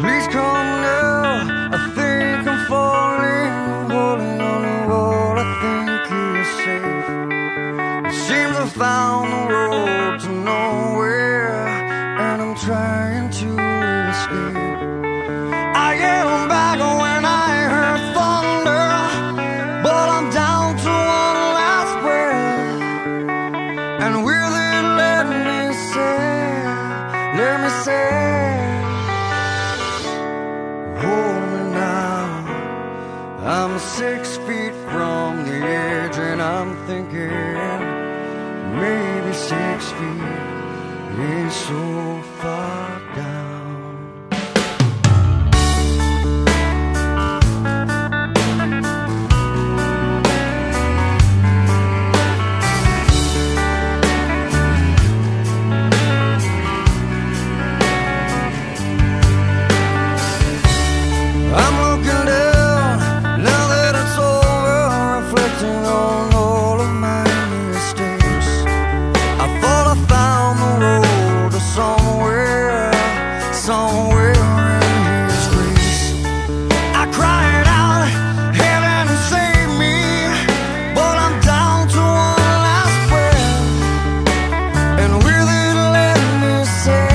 Please come now, I think I'm falling. I'm holding on to what I think is safe. It seems I found the road to nowhere, and I'm trying to escape. I am back when I heard thunder, but I'm down to one last breath. And with it, let me say, hold me now. I'm 6 feet from the edge, and I'm thinking maybe 6 feet ain't so far down. I'm looking down, now that it's over, reflecting on all of my mistakes. I thought I found the road to somewhere in His grace. I cried out, heaven save me, but I'm down to one last breath. And with it, let me say,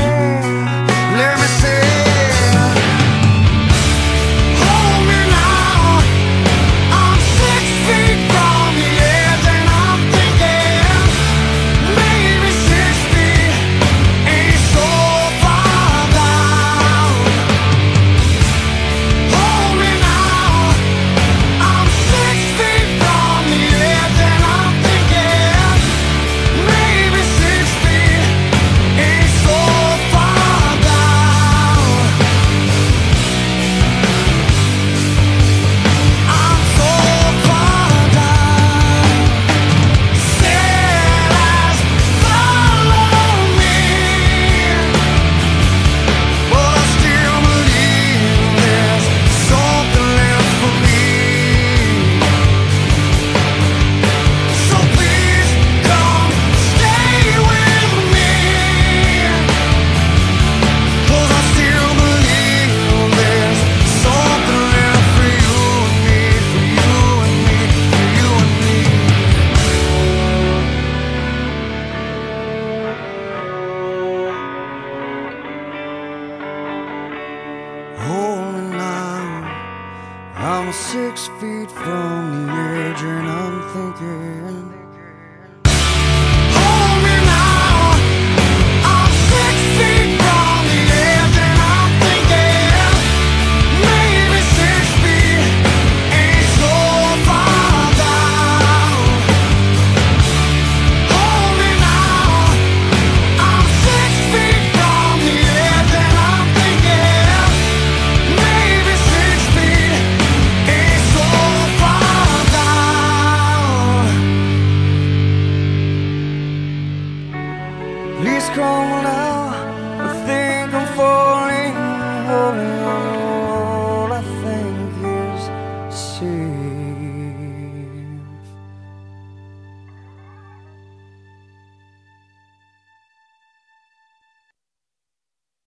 I'm 6 feet from the edge, and I'm thinking